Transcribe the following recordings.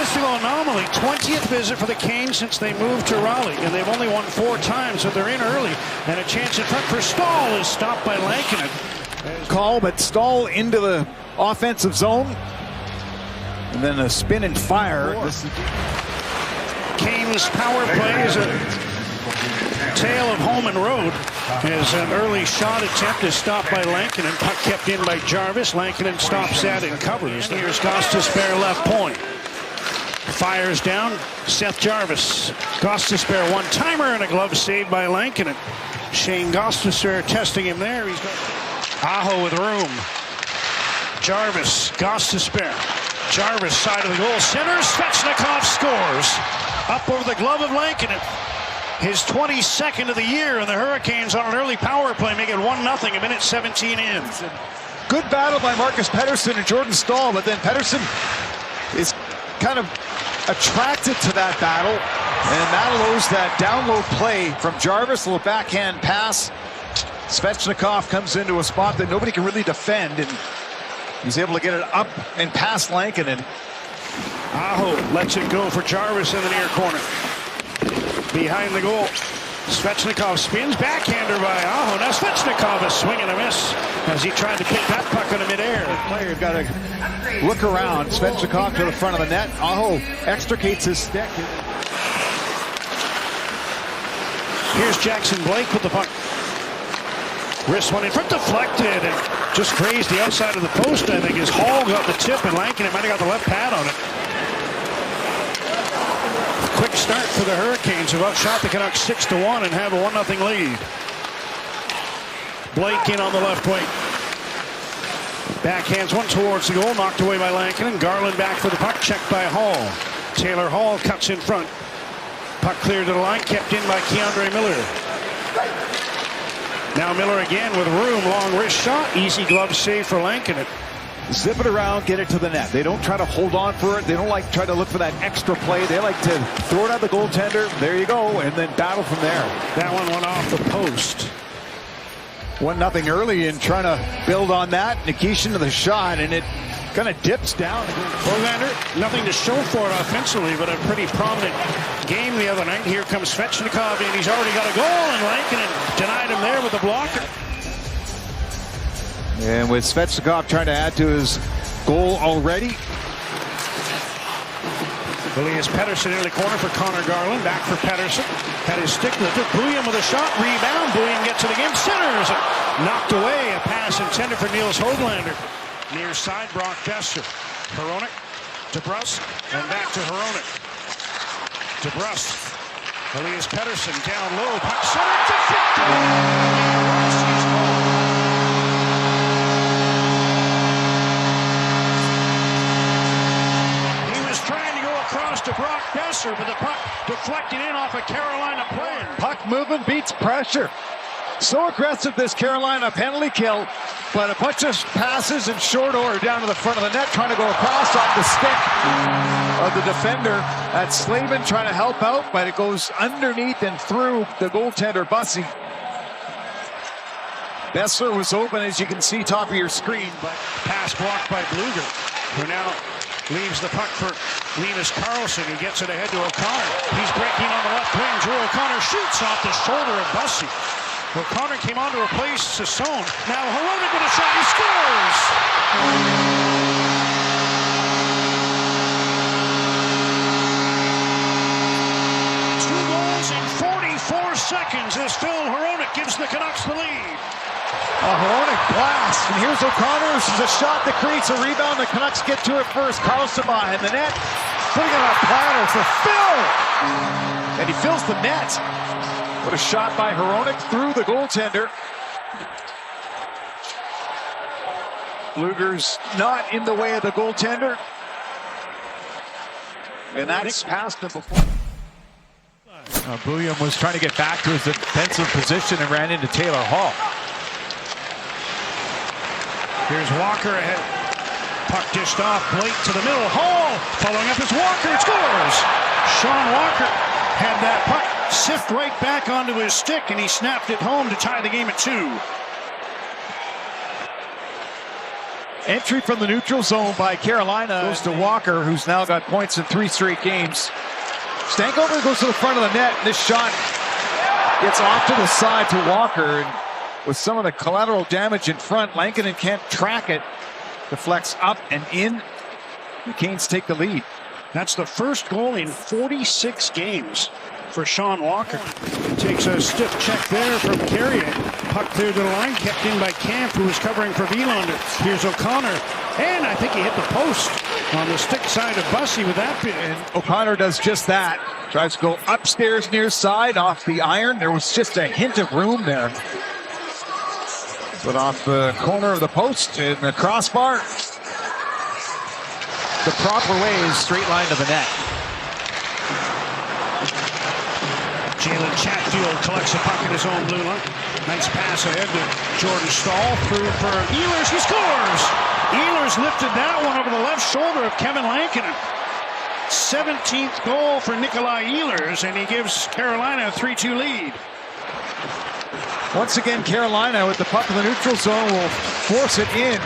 Statistical anomaly, 20th visit for the Canes since they moved to Raleigh, and they've only won 4 times, so they're in early. And a chance in front for Stahl is stopped by Lankinen. Call, but Stahl into the offensive zone. And then a spin and fire. Canes power play is a tale of home and road. As an early shot attempt is stopped by Lankinen. Puck kept in by Jarvis. Lankinen stops that and covers. Here's Gostisbehere left point. Fires down. Seth Jarvis. Gostisbehere one-timer and a glove saved by Lankinen. Shane Gostisbehere testing him there. He's got Aho with room. Jarvis. Gostisbehere. Jarvis side of the goal center. Svechnikov scores. Up over the glove of Lankinen. His 22nd of the year, and the Hurricanes on an early power play make it 1-0, a minute 17 in. Good battle by Marcus Pettersson and Jordan Stahl, but then Pettersson is kind of attracted to that battle, and that allows that down low play from Jarvis, a little backhand pass. Svechnikov comes into a spot that nobody can really defend, and he's able to get it up and past Lankinen. Aho lets it go for Jarvis in the near corner. Behind the goal, Svechnikov spins, backhander by Aho. Now Svechnikov is swing and a miss as he tried to pick that puck in midair. The player got to look around. Svechnikov to the front of the net. Aho extricates his stick. Here's Jackson Blake with the puck. Wrist one in front, deflected, and just grazed the outside of the post. I think his Hall got the tip, and Lankinen might have got the left pad on it. Quick start for the Hurricanes, who outshot the Canucks 6-1 and have a 1-0 lead. Blake in on the left wing. Backhands one towards the goal, knocked away by Lankinen. Garland back for the puck, checked by Hall. Taylor Hall cuts in front. Puck cleared to the line, kept in by Keandre Miller. Now Miller again with room, long wrist shot, easy glove save for Lankinen. Zip it around, get it to the net. They don't try to hold on for it. They don't like try to look for that extra play. They like to throw it at the goaltender. There you go, and then battle from there. That one went off the post. 1-0 early and trying to build on that. Nikishin to the shot, and it kind of dips down. Bolander, nothing to show for it offensively, but a pretty prominent game the other night. Here comes Svechnikov, and he's already got a goal, and Lankinen denied him there with a blocker. And with Svechnikov trying to add to his goal already. Elias Pettersson in the corner for Connor Garland. Back for Pettersson. Had his stick lifted. Bouillon with a shot. Rebound. Bouillon gets it again. Centers. Knocked away. A pass intended for Niels Höglander. Near side, Brock Boeser. Hronek. DeBrusk. And back to Hronek. DeBrusk. Elias Pettersson down low. Puck center. Deflected. To Brock Boeser, but the puck deflected in off a Carolina play. Puck movement beats pressure. So aggressive this Carolina penalty kill, but a bunch of passes in short order down to the front of the net, trying to go across off the stick of the defender. That's Slavin trying to help out, but it goes underneath and through the goaltender Bussy. Boeser was open, as you can see top of your screen, but pass blocked by Blueger, who now leaves the puck for Linus Karlsson, who gets it ahead to O'Connor. He's breaking on the left wing. Drew O'Connor shoots off the shoulder of Bussy. O'Connor came on to replace Sassone. Now Hronek with a shot. He scores! 2 goals in 44 seconds as Phil Hronek gives the Canucks the lead. A Hronek blast, and here's O'Connor. This is a shot that creates a rebound. The Canucks get to it first. Karlsson behind the net, putting it on a platter for Phil, and he fills the net. What a shot by Hronek through the goaltender. Blueger's not in the way of the goaltender, and that's past him before. Bouillon was trying to get back to his defensive position and ran into Taylor Hall. Here's Walker ahead. Puck dished off. Blake to the middle. Hall following up as Walker. It scores! Sean Walker had that puck sift right back onto his stick, and he snapped it home to tie the game at 2. Entry from the neutral zone by Carolina goes to Walker, who's now got points in 3 straight games. Stankoven goes to the front of the net. This shot gets off to the side to Walker. And with some of the collateral damage in front, Lankinen can't track it. Deflects up and in. The Canes take the lead. That's the first goal in 46 games for Sean Walker. Takes a stiff check there from Carrier. Puck cleared to the line, kept in by Camp, who was covering for Wielander. Here's O'Connor, and I think he hit the post on the stick side of Bussey with that bit. And O'Connor does just that. Tries to go upstairs near side off the iron. There was just a hint of room there. But off the corner of the post in the crossbar. The proper way is straight line to the net. Jalen Chatfield collects the puck in his own blue line. Nice pass ahead to Jordan Staal through for Ehlers. He scores! Ehlers lifted that one over the left shoulder of Kevin Lankinen. 17th goal for Nikolai Ehlers, and he gives Carolina a 3-2 lead. Once again, Carolina with the puck in the neutral zone will force it in.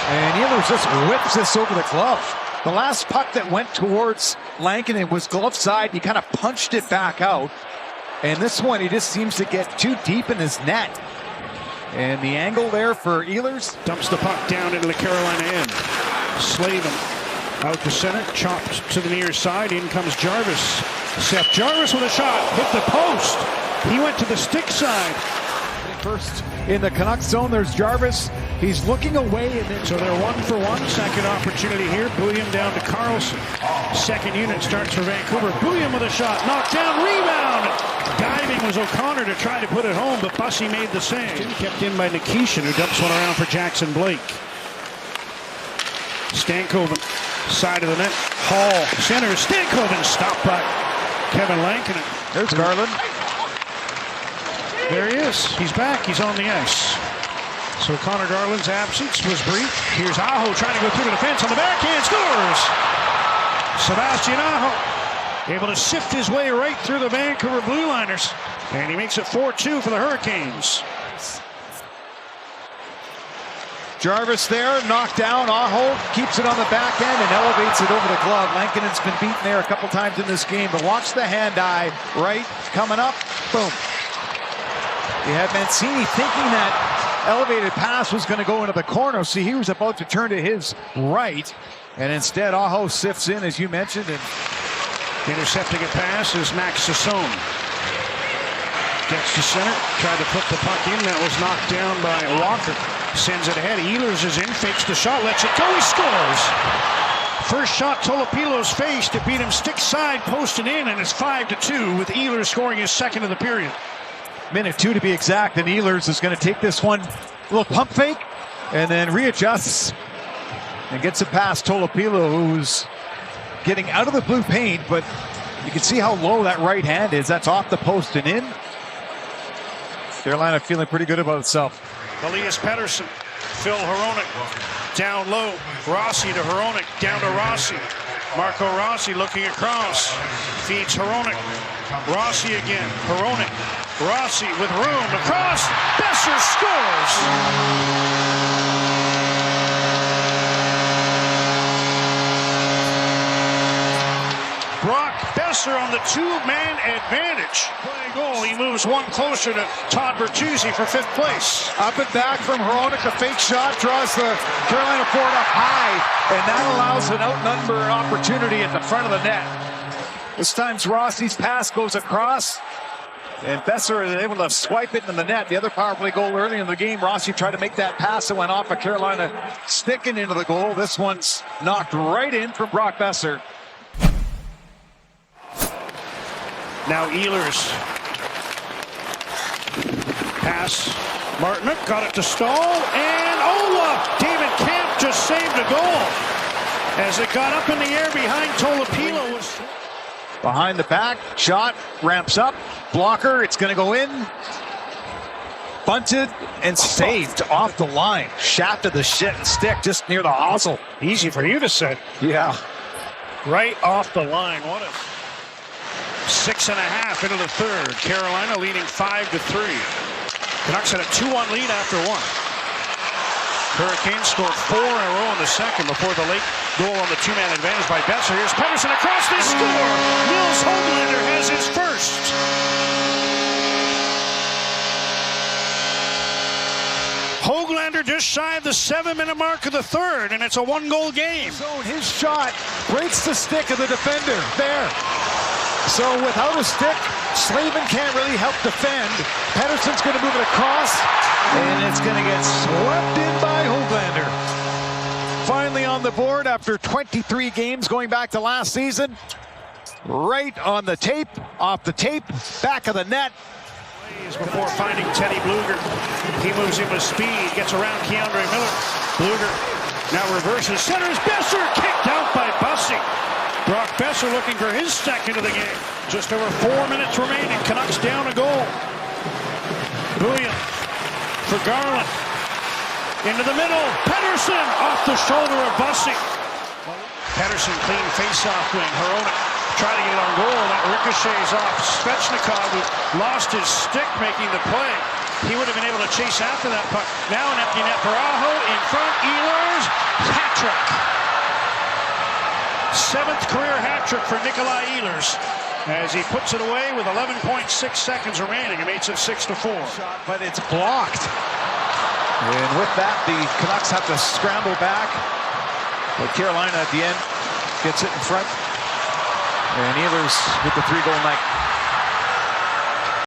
And Ehlers just whips this over the glove. The last puck that went towards Lankinen was glove side. He kind of punched it back out. And this one, he just seems to get too deep in his net. And the angle there for Ehlers. Dumps the puck down into the Carolina end. Slavin out to center, chopped to the near side. In comes Jarvis. Seth Jarvis with a shot, hit the post. He went to the stick side. First in the Canucks zone, there's Jarvis. He's looking away, and then so they're 1-for-1. Second opportunity here. Bouillon down to Carlson. Second unit starts for Vancouver. Bouillon with a shot, knocked down, rebound. Diving was O'Connor to try to put it home, but Bussey made the save. Kept in by Nikishin, who dumps one around for Jackson Blake. Stankoven, side of the net. Hall, center. Stankoven stopped by Kevin Lankinen. There's Garland. There he is. He's back. He's on the ice. So Connor Garland's absence was brief. Here's Aho trying to go through the defense on the backhand. Scores! Sebastian Aho able to sift his way right through the Vancouver Blue Liners. And he makes it 4-2 for the Hurricanes. Jarvis there, knocked down. Aho keeps it on the back end and elevates it over the glove. Lankinen's been beaten there a couple times in this game, but watch the hand-eye. Right, coming up, boom. You had Mancini thinking that elevated pass was going to go into the corner. See, he was about to turn to his right, and instead Aho sifts in, as you mentioned, and intercepting a pass is Max Sassone. Gets to center, tried to put the puck in. That was knocked down by Walker. Sends it ahead. Ehlers is in, fakes the shot, lets it go. He scores. First shot Tolopilo's faced. It beat him stick side, posted in, and it's 5-2 with Ehlers scoring his second of the period. Minute 2 to be exact, and Ehlers is going to take this one, a little pump fake, and then readjusts and gets it past Tolopilo, who's getting out of the blue paint, but you can see how low that right hand is. That's off the post and in. Carolina feeling pretty good about itself. Elias Pettersson, Phil Hronek down low. Rossi to Hronek, down to Rossi. Marco Rossi looking across, feeds Hronek. Rossi again, Hronek. Rossi with room across. Besser scores. Brock Besser on the two-man advantage. Play goal. He moves one closer to Todd Bertuzzi for 5th place. Up and back from Hronek. A fake shot draws the Carolina forward up high, and that allows an outnumber opportunity at the front of the net. This time Rossi's pass goes across, and Besser is able to swipe it in the net. The other power play goal early in the game, Rossi tried to make that pass that went off of Carolina, sticking into the goal. This one's knocked right in from Brock Besser. Now Ehlers. Pass. Martinook got it to Staal, and Ola! David Camp just saved a goal. As it got up in the air behind Tolopilo. Behind the back, shot, ramps up, blocker, it's going to go in. Bunted and saved off the line. Shafted the stick just near the hosel. Easy for you to say. Yeah. Right off the line. What a 6.5 into the third. Carolina leading 5-3. Canucks had a 2-1 lead after one. Hurricanes scored 4 in a row in the second before the late goal on the two-man advantage by Besser. Here's Pettersson across this score. Nils Hoglander has his first. Hoglander just shy of the 7-minute mark of the third, and it's a 1-goal game. So his shot breaks the stick of the defender there. So without a stick, Slavin can't really help defend. Pettersson's going to move it across, and it's going to get swept in by Hoglander. Finally on the board after 23 games going back to last season. Right on the tape, off the tape, back of the net. Before finding Teddy Bluger. He moves in with speed, gets around Keandre Miller. Bluger now reverses, centers, Besser kicked out by Bussey. Brock Besser looking for his second of the game. Just over 4 minutes remaining. Canucks down a goal. Bouillon for Garland. Into the middle. Pettersson off the shoulder of Bussey. Pettersson clean face-off wing. Hronek trying to get it on goal. That ricochets off Svechnikov, who lost his stick making the play. He would have been able to chase after that puck. Now an empty net for Aho. In front, Ehlers. Hat trick. 7th career hat trick for Nikolai Ehlers as he puts it away with 11.6 seconds remaining. It makes it 6-4. But it's blocked. And with that, the Canucks have to scramble back. But Carolina at the end gets it in front. And Ehlers with the 3-goal night.